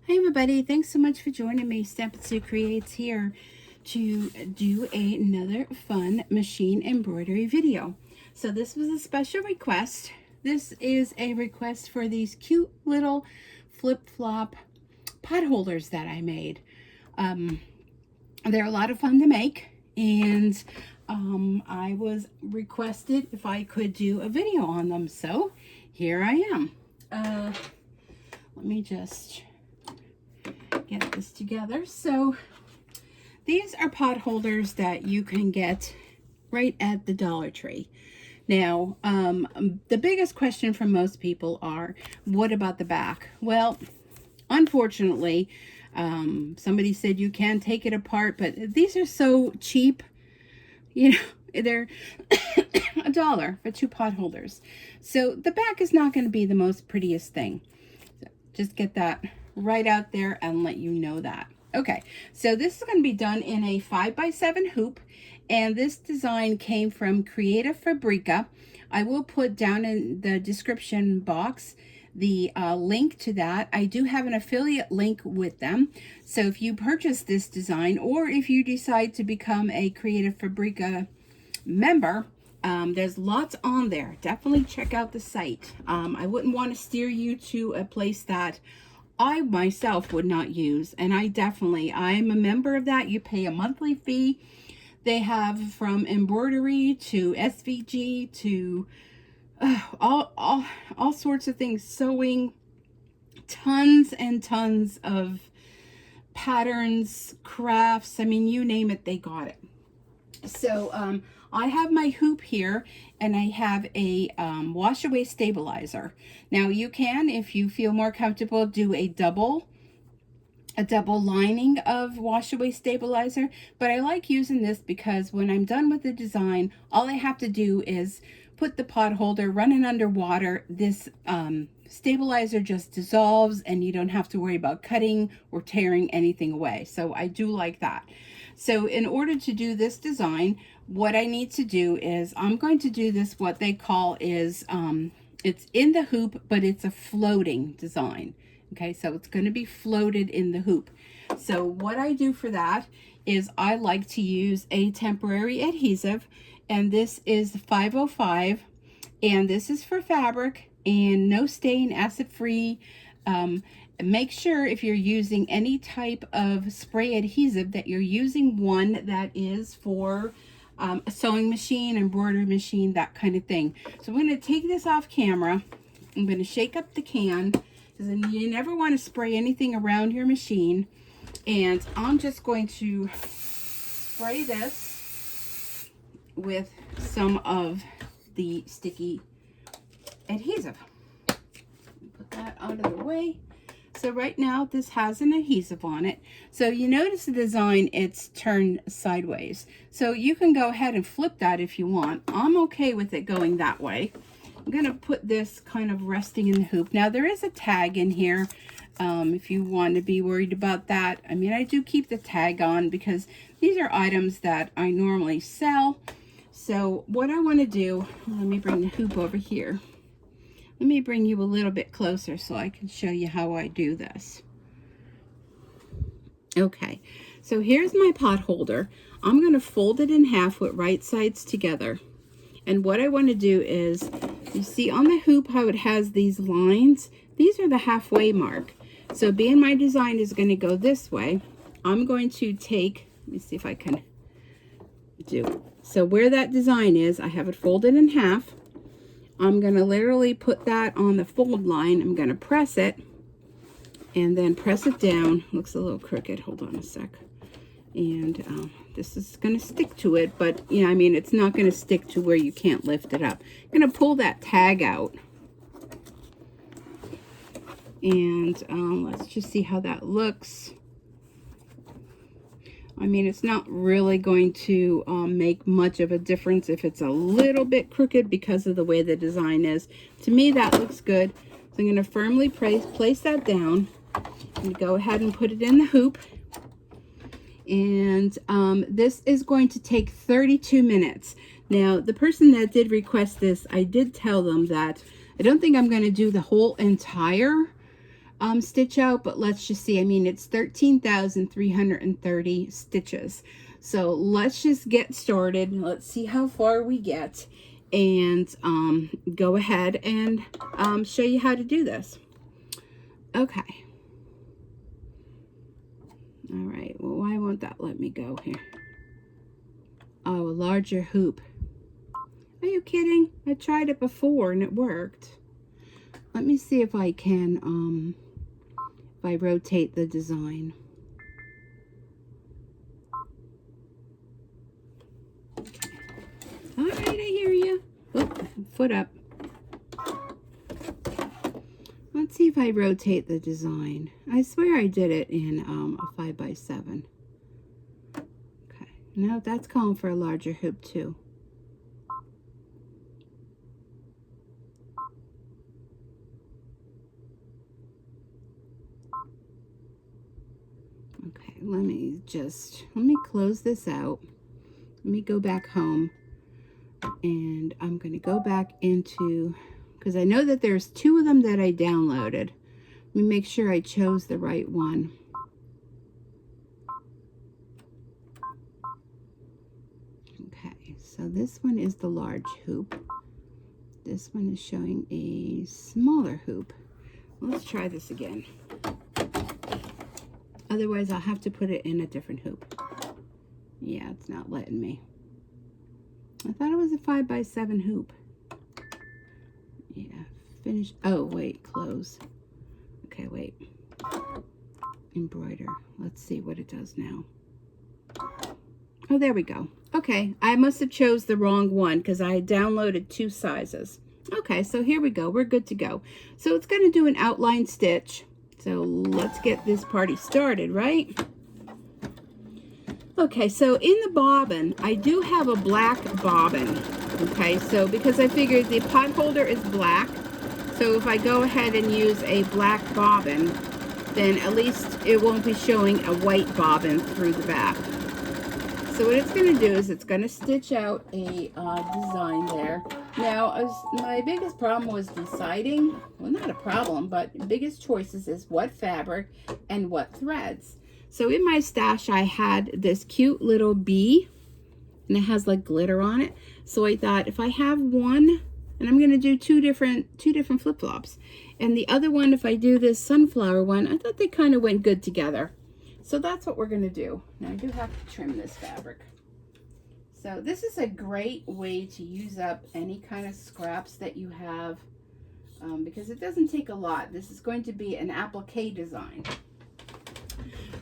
Hey everybody, thanks so much for joining me. Stampin' Sue Creates here to do another fun machine embroidery video. So this was a special request. This is a request for these cute little flip-flop pot holders that I made. They're a lot of fun to make, and I was requested if I could do a video on them, so here I am. Let me just get this together. So these are pot holders that you can get right at the Dollar Tree. Now, the biggest question from most people are, what about the back? Well, unfortunately, somebody said you can take it apart, but these are so cheap. You know, they're $1 for 2 pot holders. So the back is not going to be the most prettiest thing. So just get that right out there and let you know that. Okay, so this is going to be done in a 5x7 hoop, and this design came from Creative Fabrica. I will put down in the description box the link to that. I do have an affiliate link with them, so if you purchase this design, or if you decide to become a Creative Fabrica member, there's lots on there. Definitely check out the site. I wouldn't want to steer you to a place that I myself would not use, and I'm a member of that. You pay a monthly fee. They have from embroidery to SVG to all sorts of things, sewing, tons and tons of patterns, crafts. I mean, you name it, they got it. So I have my hoop here, and I have a wash away stabilizer. Now you can, if you feel more comfortable, do a double lining of wash away stabilizer, but I like using this because when I'm done with the design, all I have to do is put the pot holder, run it under water. This stabilizer just dissolves, and you don't have to worry about cutting or tearing anything away. So I do like that. So in order to do this design, what I need to do is I'm going to do this, what they call is, it's in the hoop, but it's a floating design. Okay, so it's going to be floated in the hoop. So what I do for that is I like to use a temporary adhesive, and this is 505, and this is for fabric and no stain, acid free. Make sure if you're using any type of spray adhesive that you're using one that is for a sewing machine, embroidery machine, that kind of thing. So I'm going to take this off camera. I'm going to shake up the can, because you never want to spray anything around your machine. And I'm just going to spray this with some of the sticky adhesive. Put that out of the way. So right now this has an adhesive on it. So you notice the design, it's turned sideways. So you can go ahead and flip that if you want. I'm okay with it going that way. I'm going to put this kind of resting in the hoop. Now there is a tag in here if you want to be worried about that. I mean, I do keep the tag on because these are items that I normally sell. So what I want to do, let me bring the hoop over here. Let me bring you a little bit closer so I can show you how I do this. Okay, so here's my pot holder. I'm going to fold it in half with right sides together. And what I want to do is, you see on the hoop how it has these lines? These are the halfway mark. So being my design is going to go this way, I'm going to take, let me see if I can do. So where that design is, I have it folded in half. I'm going to literally put that on the fold line. I'm going to press it and then press it down. Looks a little crooked. Hold on a sec. And this is going to stick to it, but yeah, I mean, it's not going to stick to where you can't lift it up. I'm going to pull that tag out. And let's just see how that looks. I mean, it's not really going to make much of a difference if it's a little bit crooked because of the way the design is. To me, that looks good. So I'm going to firmly place that down and go ahead and put it in the hoop. And this is going to take 32 minutes. Now, the person that did request this, I did tell them that I don't think I'm going to do the whole entire stitch out, but let's just see. I mean, it's 13,330 stitches. So let's just get started. Let's see how far we get, and go ahead and show you how to do this. Okay. All right. Well, why won't that let me go here? Oh, a larger hoop. Are you kidding? I tried it before and it worked. Let me see if I can, if I rotate the design. Okay. All right, I hear you. Oh, foot up. Let's see if I rotate the design. I swear I did it in a 5x7. Okay. No, that's calling for a larger hoop too. Okay, let me close this out. Let me go back home, and I'm going to go back into, because I know that there's 2 of them that I downloaded. Let me make sure I chose the right one. Okay, so this one is the large hoop. This one is showing a smaller hoop. Let's try this again. Otherwise, I'll have to put it in a different hoop. Yeah, it's not letting me. I thought it was a 5x7 hoop. Yeah, finish. Oh, wait, close. Okay, wait. Embroider. Let's see what it does now. Oh, there we go. Okay, I must have chose the wrong one because I downloaded 2 sizes. Okay, so here we go. We're good to go. So it's going to do an outline stitch. So let's get this party started, right? Okay, so in the bobbin, I do have a black bobbin. Okay, so because I figured the pot holder is black, so if I go ahead and use a black bobbin, then at least it won't be showing a white bobbin through the back. So what it's going to do is it's going to stitch out a design there. Now, my biggest problem was deciding, well, not a problem, but biggest choices is what fabric and what threads. So in my stash, I had this cute little bee, and it has like glitter on it. So I thought if I have one, and I'm going to do two different flip-flops, and the other one, if I do this sunflower one, I thought they kind of went good together. So that's what we're going to do. Now I do have to trim this fabric. So this is a great way to use up any kind of scraps that you have, because it doesn't take a lot. This is going to be an applique design.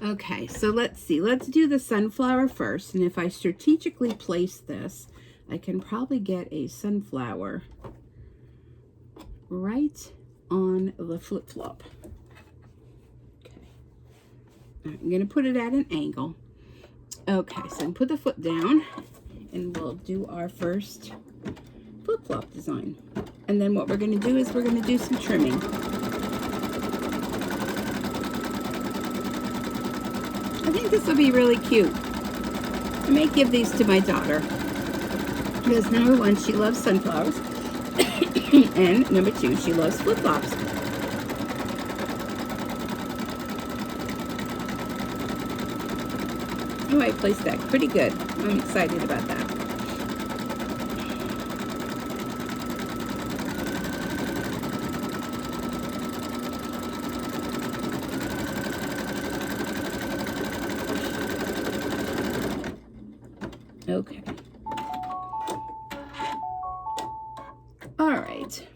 Okay, so let's see. Let's do the sunflower first. And if I strategically place this, I can probably get a sunflower right on the flip-flop. I'm going to put it at an angle. Okay, so I can put the foot down, and we'll do our first flip-flop design. And then what we're going to do is we're going to do some trimming. I think this will be really cute. I may give these to my daughter, because number 1, she loves sunflowers, and number 2, she loves flip-flops. Oh, I placed that pretty good. I'm excited about that. Okay. All right.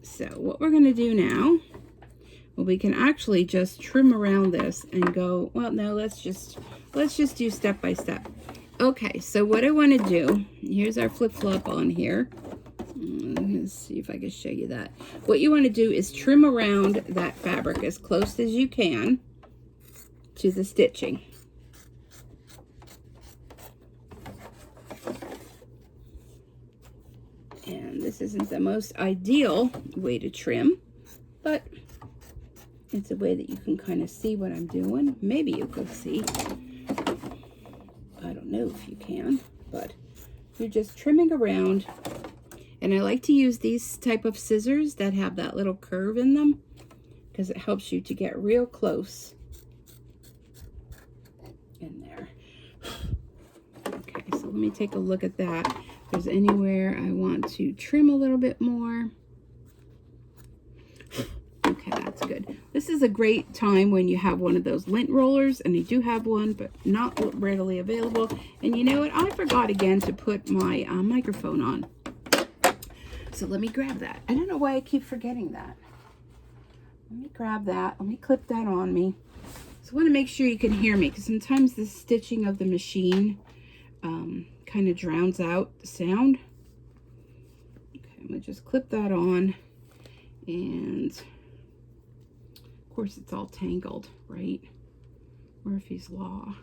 So what we're going to do now, well, we can actually just trim around this and go, well, no, let's just do step by step. Okay, so what I want to do, here's our flip-flop on here. Let's see if I can show you that. What you want to do is trim around that fabric as close as you can to the stitching. And this isn't the most ideal way to trim, but it's a way that you can kind of see what I'm doing. Maybe you could see. I don't know if you can, but you're just trimming around And I like to use these type of scissors that have that little curve in them because it helps you to get real close in there. Okay, so let me take a look at that. If there's anywhere I want to trim a little bit more. Okay, that's good. This is a great time when you have one of those lint rollers, and I do have one, but not readily available. And you know what? I forgot again to put my microphone on. So let me grab that. I don't know why I keep forgetting that. Let me grab that. Let me clip that on me. So I want to make sure you can hear me, because sometimes the stitching of the machine kind of drowns out the sound. Okay, I'm going to just clip that on. And of course it's all tangled, right? Murphy's Law.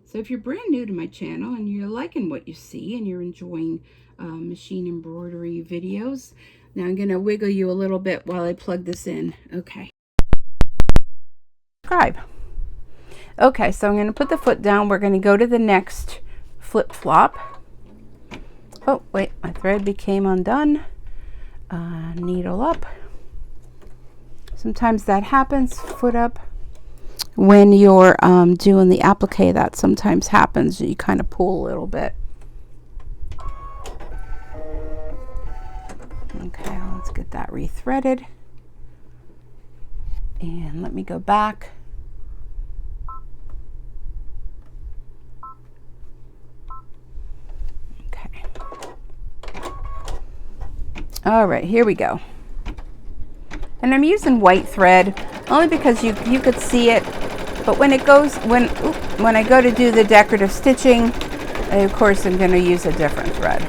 So if you're brand new to my channel and you're liking what you see and you're enjoying machine embroidery videos, now I'm going to wiggle you a little bit while I plug this in. Okay. Subscribe. Okay, so I'm going to put the foot down. We're going to go to the next flip-flop. Oh, wait, my thread became undone. Needle up. Sometimes that happens. Foot up. When you're doing the applique, that sometimes happens. You kind of pull a little bit. Okay, let's get that rethreaded. And let me go back. Okay. All right, here we go. And I'm using white thread only because you could see it, but when it goes, when I go to do the decorative stitching, of course I'm going to use a different thread.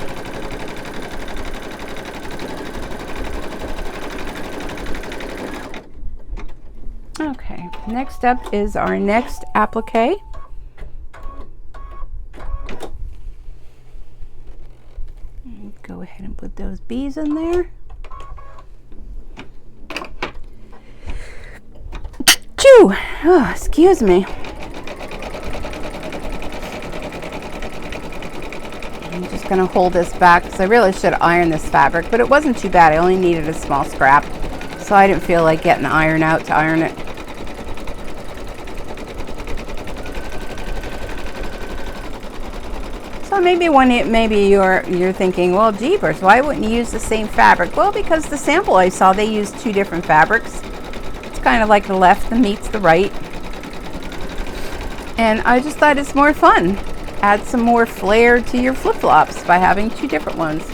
Okay, next up is our next applique. Go ahead and put those bees in there. Chew! Oh, excuse me. I'm just going to hold this back because I really should iron this fabric, but it wasn't too bad. I only needed a small scrap, so I didn't feel like getting the iron out to iron it. So maybe you're thinking, well, jeepers, why wouldn't you use the same fabric? Well, because the sample I saw, they used two different fabrics. It's kind of like the left meets the right. And I just thought it's more fun. Add some more flair to your flip-flops by having two different ones.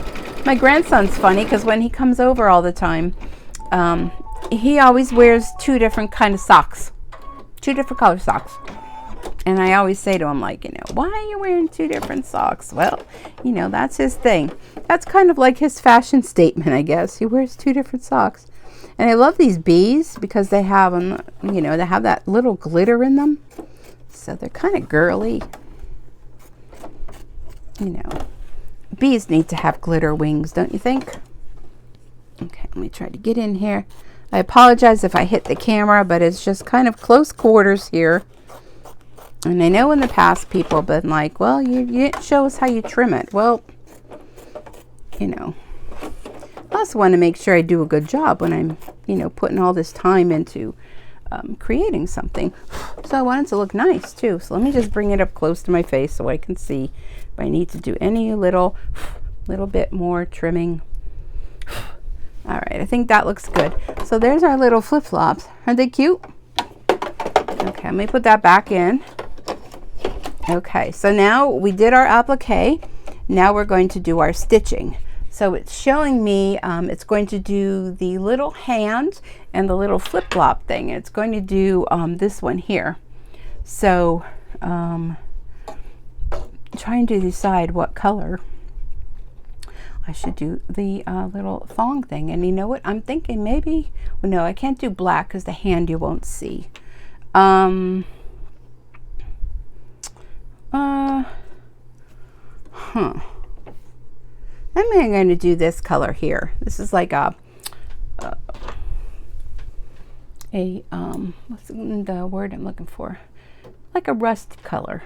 My grandson's funny because when he comes over all the time, he always wears two different kind of socks. Two different color socks. And I always say to him, like, you know, why are you wearing two different socks? Well, you know, that's his thing. That's kind of like his fashion statement, I guess. He wears two different socks. And I love these bees because they have them, you know, they have that little glitter in them. So they're kind of girly. You know, bees need to have glitter wings, don't you think? Okay, let me try to get in here. I apologize if I hit the camera, but it's just kind of close quarters here. And I know in the past people have been like, well, you didn't show us how you trim it. Well, you know, I also want to make sure I do a good job when I'm, you know, putting all this time into creating something. So I want it to look nice too. So let me just bring it up close to my face so I can see if I need to do any little bit more trimming. All right, I think that looks good. So there's our little flip-flops. Aren't they cute? Okay, let me put that back in. Okay, so now we did our applique. Now we're going to do our stitching. So it's showing me, it's going to do the little hand and the little flip-flop thing. It's going to do this one here. So trying to decide what color I should do the little thong thing. And you know what? I'm thinking maybe, well, no, I can't do black because the hand you won't see. I'm going to do this color here. This is like what's the word I'm looking for? Like a rust color.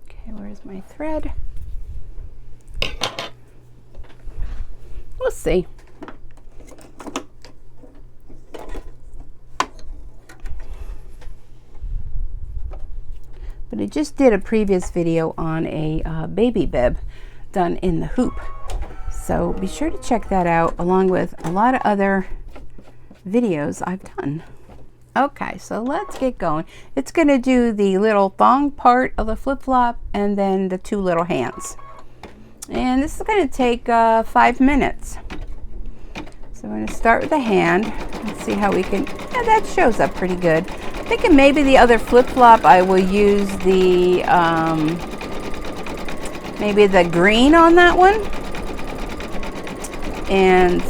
Okay, where's my thread? We'll see. But I just did a previous video on a baby bib done in the hoop. So be sure to check that out, along with a lot of other videos I've done. Okay, so let's get going. It's going to do the little thong part of the flip-flop and then the two little hands. And this is going to take 5 minutes. So I'm going to start with the hand and see how we can, yeah, that shows up pretty good. I'm thinking maybe the other flip-flop I will use the, maybe the green on that one. And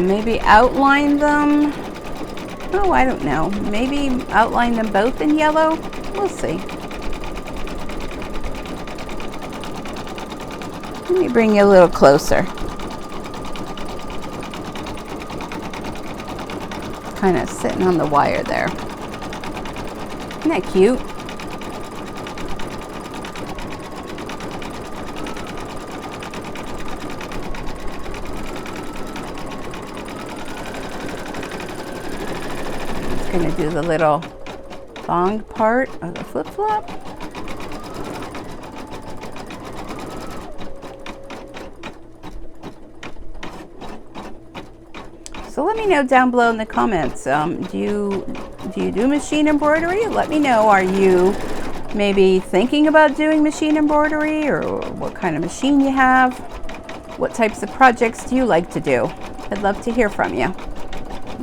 maybe outline them. Oh, I don't know. Maybe outline them both in yellow. We'll see. Let me bring you a little closer. Kind of sitting on the wire there. Isn't that cute? Going to do the little thong part of the flip-flop. So let me know down below in the comments, do you do machine embroidery? Let me know, are you maybe thinking about doing machine embroidery, or what kind of machine you have? What types of projects do you like to do? I'd love to hear from you.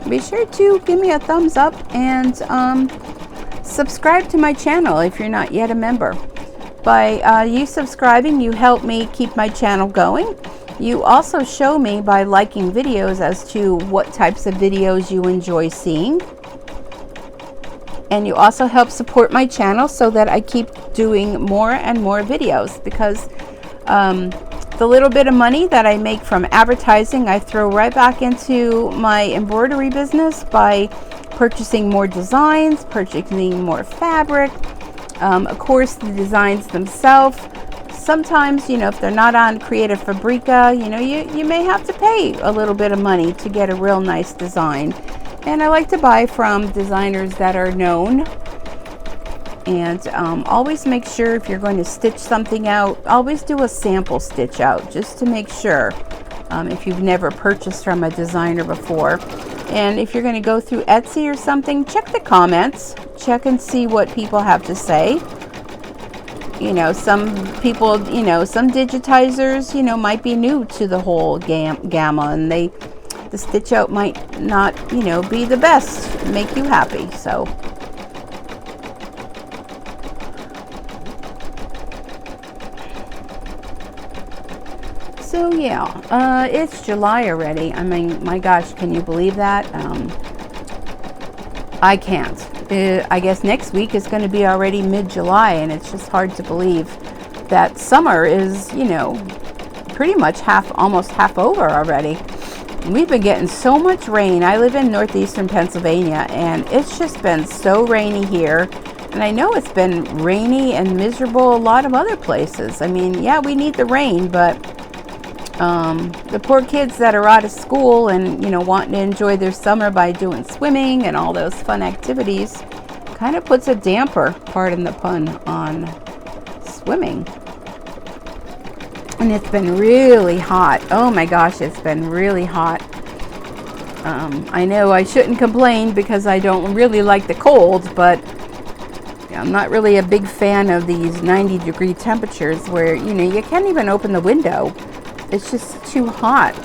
Be sure to give me a thumbs up and subscribe to my channel if you're not yet a member. By you subscribing, you help me keep my channel going. You also show me by liking videos as to what types of videos you enjoy seeing. And you also help support my channel so that I keep doing more and more videos, because the little bit of money that I make from advertising, I throw right back into my embroidery business by purchasing more designs, purchasing more fabric. Of course, the designs themselves, sometimes, you know, if they're not on Creative Fabrica, you know, you may have to pay a little bit of money to get a real nice design. And I like to buy from designers that are known. And always make sure, if you're going to stitch something out, always do a sample stitch out, just to make sure, if you've never purchased from a designer before. And if you're going to go through Etsy or something, check the comments, check and see what people have to say. You know, some people, you know, some digitizers, you know, might be new to the whole gamma, and the stitch out might not, you know, be the best, make you happy. So yeah, it's July already. I mean, my gosh, can you believe that? I can't. I guess next week is going to be already mid-July, and it's just hard to believe that summer is, you know, pretty much almost half over already. We've been getting so much rain. I live in northeastern Pennsylvania, and it's just been so rainy here. And I know it's been rainy and miserable a lot of other places. I mean, yeah, we need the rain, but the poor kids that are out of school and, you know, wanting to enjoy their summer by doing swimming and all those fun activities, kind of puts a damper, pardon the pun, on swimming. And it's been really hot. Oh my gosh, it's been really hot. I know I shouldn't complain because I don't really like the cold, but I'm not really a big fan of these 90-degree temperatures where, you know, you can't even open the window. It's just too hot.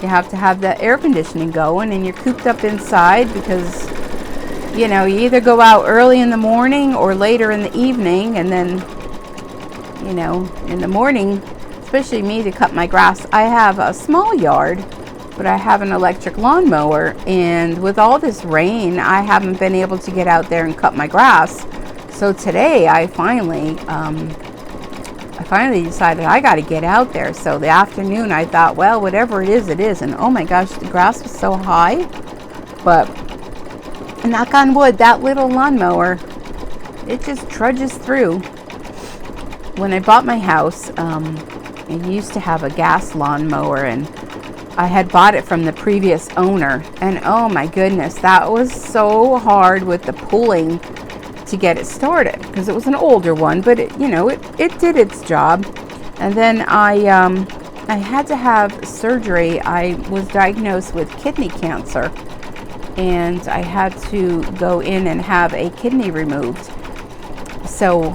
You have to have the air conditioning going, and you're cooped up inside because, you know, you either go out early in the morning or later in the evening, and then, you know, in the morning, especially me, to cut my grass. I have a small yard, but I have an electric lawnmower, and with all this rain, I haven't been able to get out there and cut my grass. So today I finally decided I got to get out there. So the afternoon I thought, well, whatever it is, it is. And oh my gosh, the grass was so high. But knock on wood, that little lawnmower, it just trudges through. When I bought my house, I used to have a gas lawnmower, and I had bought it from the previous owner, and oh my goodness, that was so hard with the pulling to get it started, because it was an older one, but it, you know, it did its job. And then I had to have surgery. I was diagnosed with kidney cancer, and I had to go in and have a kidney removed. So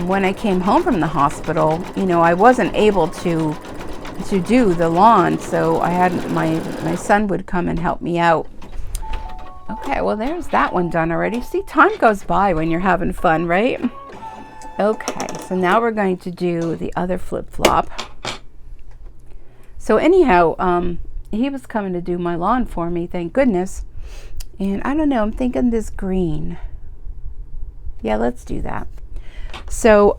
when I came home from the hospital, you know, I wasn't able to do the lawn, so I had my son would come and help me out. Okay, well, there's that one done already. See, time goes by when you're having fun, right? Okay, so now we're going to do the other flip-flop. So anyhow, he was coming to do my lawn for me, thank goodness. And I don't know, I'm thinking this green. Yeah, let's do that. So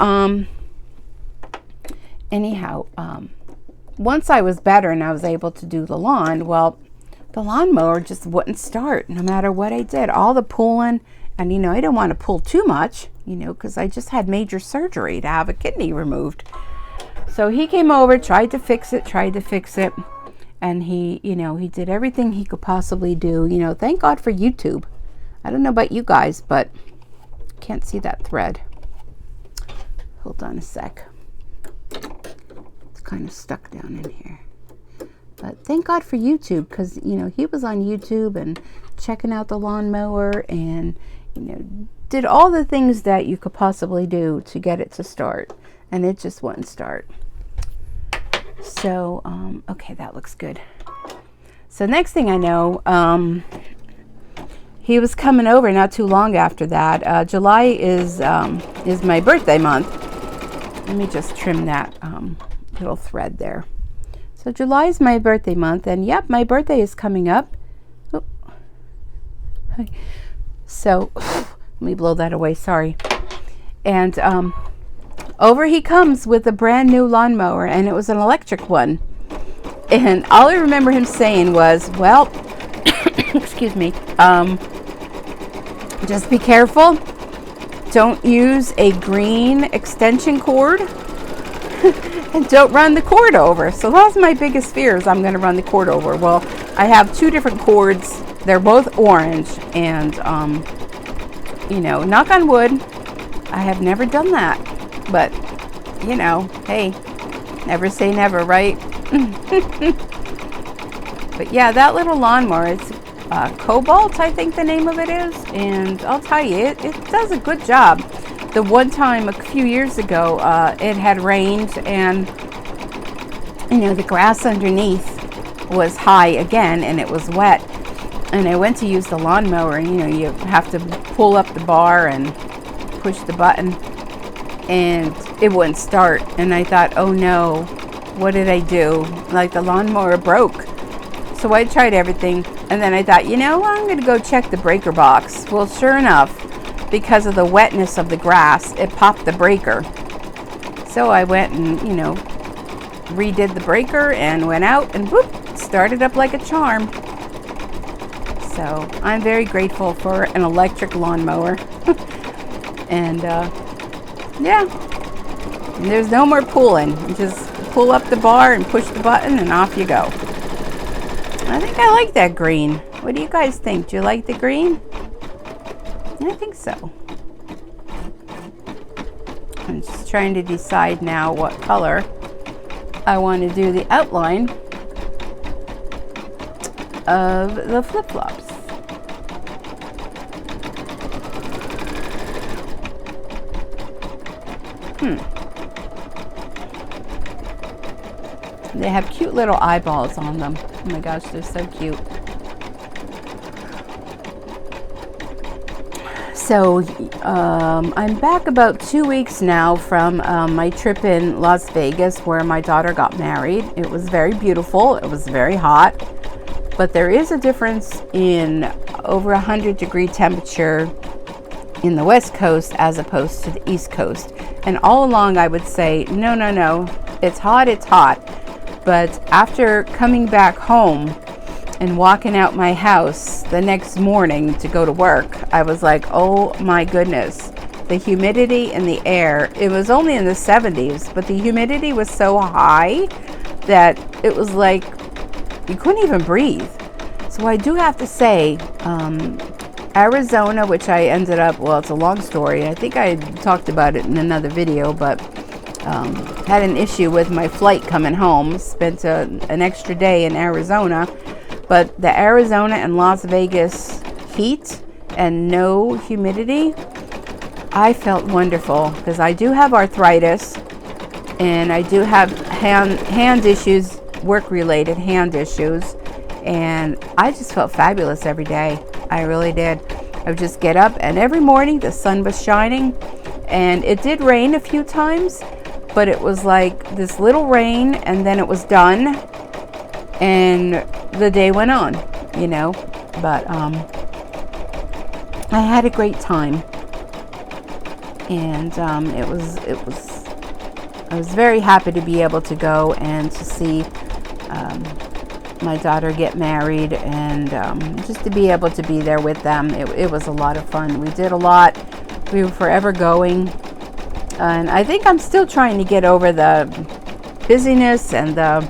anyhow, once I was better and I was able to do the lawn, well, the lawnmower just wouldn't start no matter what I did. All the pulling, and you know, I didn't want to pull too much, you know, because I just had major surgery to have a kidney removed. So he came over, tried to fix it, and he, you know, he did everything he could possibly do. You know, thank God for YouTube. I don't know about you guys, but can't see that thread. Hold on a sec. It's kind of stuck down in here. But thank God for YouTube, because, you know, he was on YouTube and checking out the lawnmower and, you know, did all the things that you could possibly do to get it to start. And it just wouldn't start. So, okay, that looks good. So next thing I know, he was coming over not too long after that. July is my birthday month. Let me just trim that little thread there. So July is my birthday month, and yep, my birthday is coming up. Oh. So let me blow that away, sorry. And over he comes with a brand new lawnmower, and it was an electric one. And all I remember him saying was, well, excuse me, just be careful. Don't use a green extension cord. And don't run the cord over. So that's my biggest fear, is I'm going to run the cord over. Well, I have two different cords. They're both orange, and you know, knock on wood, I have never done that. But you know, hey, never say never, right? But yeah, that little lawnmower, it's Cobalt, I think the name of it is, and I'll tell you, it does a good job. The one time a few years ago, it had rained, and you know, the grass underneath was high again, and it was wet. And I went to use the lawnmower, and you know, you have to pull up the bar and push the button, and it wouldn't start. And I thought, oh no, what did I do? Like, the lawnmower broke. So I tried everything, and then I thought, you know, I'm going to go check the breaker box. Well, sure enough, because of the wetness of the grass, it popped the breaker. So I went and, you know, redid the breaker and went out and whoop, started up like a charm. So I'm very grateful for an electric lawnmower. And yeah, and there's no more pulling. You just pull up the bar and push the button and off you go. I think I like that green. What do you guys think? Do you like the green? I think so. I'm just trying to decide now what color I want to do the outline of the flip-flops. They have cute little eyeballs on them. Oh my gosh, they're so cute. So I'm back about 2 weeks now from my trip in Las Vegas, where my daughter got married. It was very beautiful. It was very hot. But there is a difference in over 100-degree temperature in the West Coast as opposed to the East Coast. And all along I would say, no, no, no, it's hot, it's hot. But after coming back home and walking out my house the next morning to go to work, I was like, oh my goodness, the humidity in the air, it was only in the 70s, but the humidity was so high that it was like you couldn't even breathe. So I do have to say, Arizona, which I ended up, well, it's a long story. I think I talked about it in another video, but had an issue with my flight coming home. Spent an extra day in Arizona. But the Arizona and Las Vegas heat and no humidity, I felt wonderful, because I do have arthritis and I do have hand issues, work-related hand issues, and I just felt fabulous every day. I really did. I would just get up, and every morning the sun was shining, and it did rain a few times, but it was like this little rain, and then it was done, and the day went on, you know. But I had a great time, and I was very happy to be able to go and to see my daughter get married, and just to be able to be there with them. It was a lot of fun. We did a lot. We were forever going, and I think I'm still trying to get over the busyness and the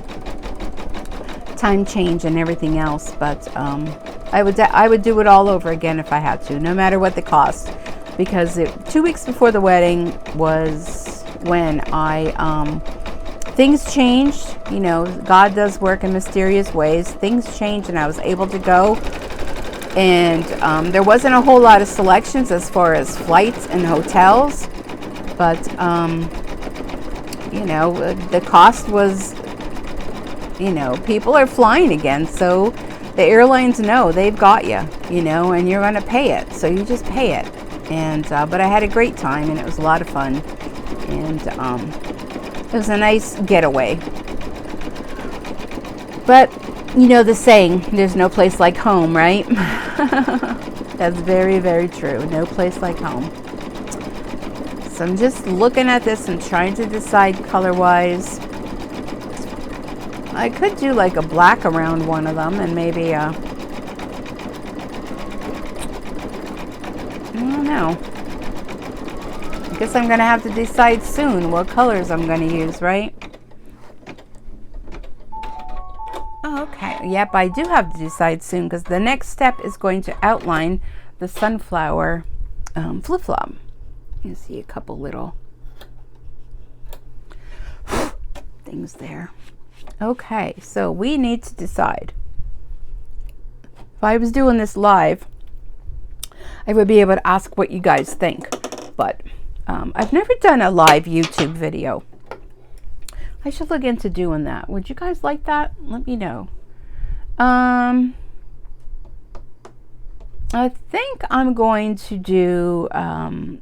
time change and everything else, but I would do it all over again if I had to, no matter what the cost, because 2 weeks before the wedding was when things changed. You know, God does work in mysterious ways. Things changed, and I was able to go, and there wasn't a whole lot of selections as far as flights and hotels, but you know, the cost was, you know, people are flying again, so the airlines know they've got you, you know, and you're going to pay it, so you just pay it. And but I had a great time, and it was a lot of fun, and it was a nice getaway. But you know the saying, there's no place like home, right? That's very, very true. No place like home. So I'm just looking at this and trying to decide color-wise. I could do like a black around one of them, and maybe I don't know. I guess I'm gonna have to decide soon what colors I'm gonna use, right? Oh, okay. Yep, I do have to decide soon, because the next step is going to outline the sunflower flip-flop. You see a couple little things there. Okay, so we need to decide. If I was doing this live, I would be able to ask what you guys think, but I've never done a live YouTube video. I should look into doing that. Would you guys like that? Let me know. I think I'm going to do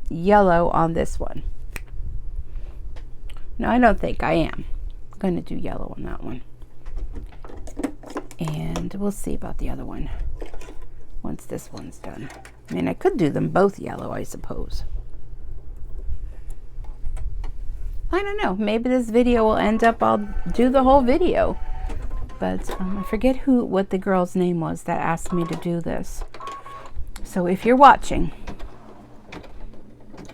yellow on this one. No, I don't think I am. I'm going to do yellow on that one. And we'll see about the other one once this one's done. I mean, I could do them both yellow, I suppose. I don't know. Maybe this video will end up, I'll do the whole video. But I forget what the girl's name was that asked me to do this. So if you're watching,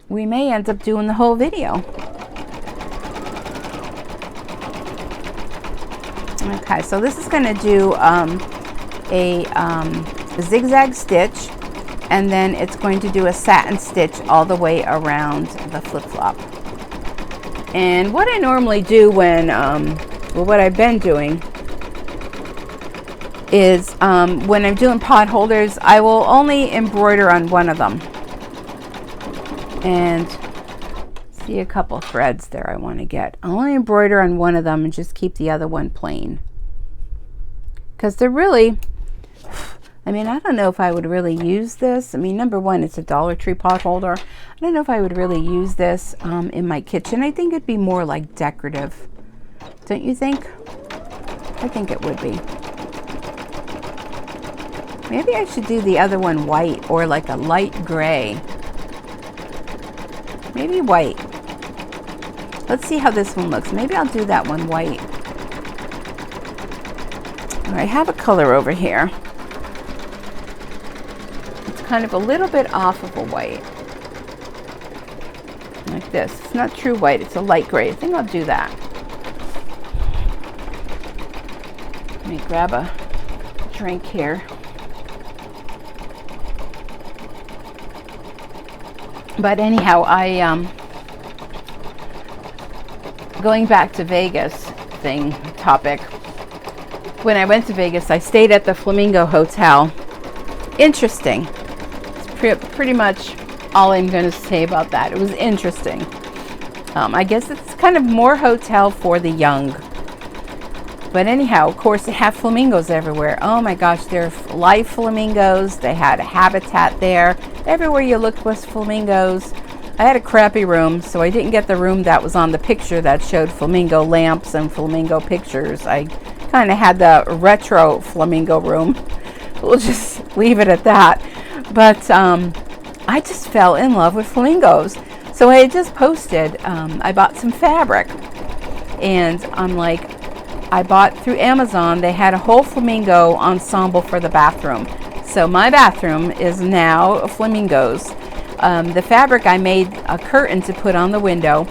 we may end up doing the whole video. Okay, so this is going to do a zigzag stitch, and then it's going to do a satin stitch all the way around the flip-flop. And what I normally do when, well, what I've been doing is when I'm doing pot holders, I will only embroider on one of them. And see a couple threads there I want to get. I'll only embroider on one of them and just keep the other one plain. Because they're really, I mean, I don't know if I would really use this. I mean, number one, it's a Dollar Tree pot holder. I don't know if I would really use this in my kitchen. I think it'd be more like decorative. Don't you think? I think it would be. Maybe I should do the other one white, or like a light gray. Maybe white. Let's see how this one looks. Maybe I'll do that one white. I have a color over here. It's kind of a little bit off of a white. Like this. It's not true white, it's a light gray. I think I'll do that. Let me grab a drink here. But anyhow, going back to Vegas topic. When I went to Vegas, I stayed at the Flamingo Hotel. Interesting. It's pretty much all I'm going to say about that. It was interesting. I guess it's kind of more hotel for the young. But anyhow, of course, they have flamingos everywhere. Oh my gosh, they're live flamingos. They had a habitat there. Everywhere you looked was flamingos. I had a crappy room, so I didn't get the room that was on the picture that showed flamingo lamps and flamingo pictures. I kind of had the retro flamingo room. We'll just leave it at that. But I just fell in love with flamingos. So I had just posted, I bought some fabric, and I'm like, I bought through Amazon, they had a whole flamingo ensemble for the bathroom. So my bathroom is now flamingos. The fabric, I made a curtain to put on the window.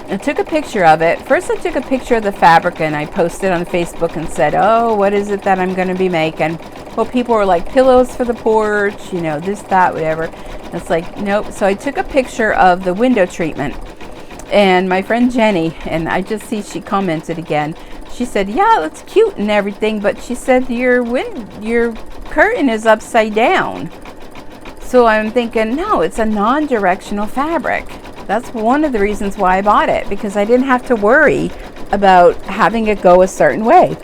I took a picture of it. First I took a picture of the fabric and I posted on Facebook and said, oh, what is it that I'm going to be making? Well, people were like, pillows for the porch, you know, this, that, whatever. It's like, nope. So I took a picture of the window treatment. And my friend Jenny, and I just see she commented again, she said, yeah, that's cute and everything, but she said your curtain is upside down. So I'm thinking, no, it's a non-directional fabric. That's one of the reasons why I bought it, because I didn't have to worry about having it go a certain way.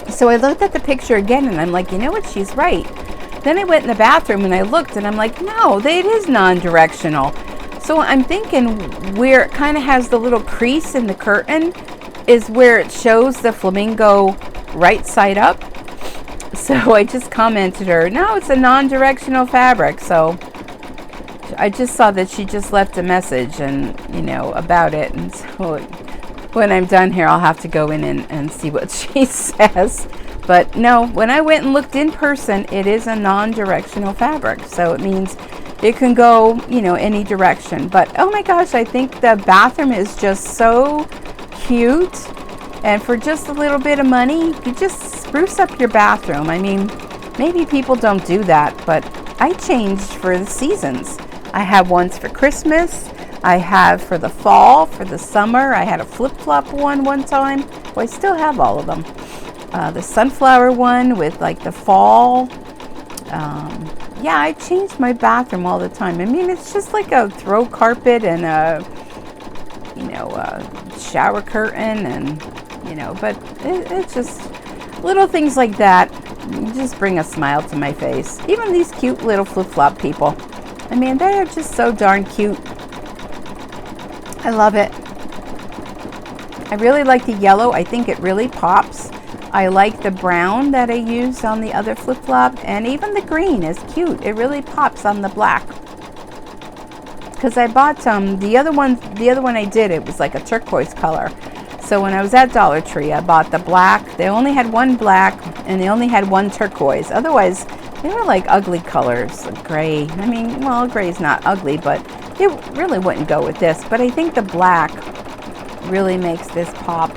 So I looked at the picture again and I'm like, you know what, she's right. Then I went in the bathroom and I looked and I'm like, no, it is non-directional. So I'm thinking where it kind of has the little crease in the curtain is where it shows the flamingo right side up. So I just commented her, no, it's a non-directional fabric. So I just saw that she just left a message and, you know, about it. And so when I'm done here, I'll have to go in and see what she says. But no, when I went and looked in person, it is a non-directional fabric. So it means it can go, you know, any direction. But oh my gosh, I think the bathroom is just so cute. And for just a little bit of money, you could just spruce up your bathroom. I mean, maybe people don't do that, but I changed for the seasons. I have ones for Christmas. I have for the fall, for the summer. I had a flip-flop one time. Well, I still have all of them. The sunflower one with like the fall. Yeah, I change my bathroom all the time. I mean, it's just like a throw carpet and a, you know, a shower curtain and, you know, but it's just little things like that just bring a smile to my face. Even these cute little flip-flop people. I mean, they're just so darn cute. I love it. I really like the yellow. I think it really pops. I like the brown that I used on the other flip-flop, and even the green is cute. It really pops on the black. Because I bought the other one I did, it was like a turquoise color. So when I was at Dollar Tree, I bought the black. They only had one black and they only had one turquoise. Otherwise, they were like ugly colors, like gray. I mean, well, gray is not ugly, but it really wouldn't go with this. But I think the black really makes this pop.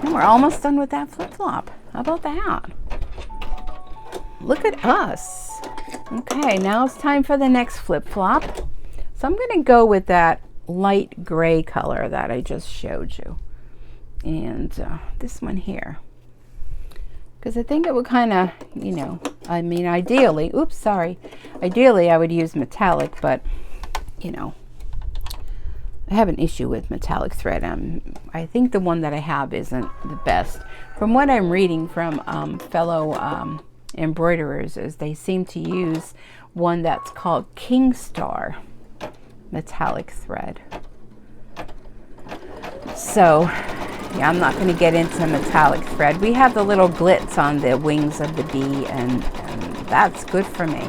And we're almost done with that flip-flop. How about that? Look at us. Okay, now it's time for the next flip-flop. So I'm going to go with that light gray color that I just showed you. And this one here. Because I think it would kind of, you know, I mean, ideally, oops, sorry. Ideally, I would use metallic, but, you know, I have an issue with metallic thread. I think the one that I have isn't the best. From what I'm reading from fellow embroiderers, is they seem to use one that's called King Star metallic thread. So, yeah, I'm not going to get into metallic thread. We have the little glitz on the wings of the bee, and that's good for me.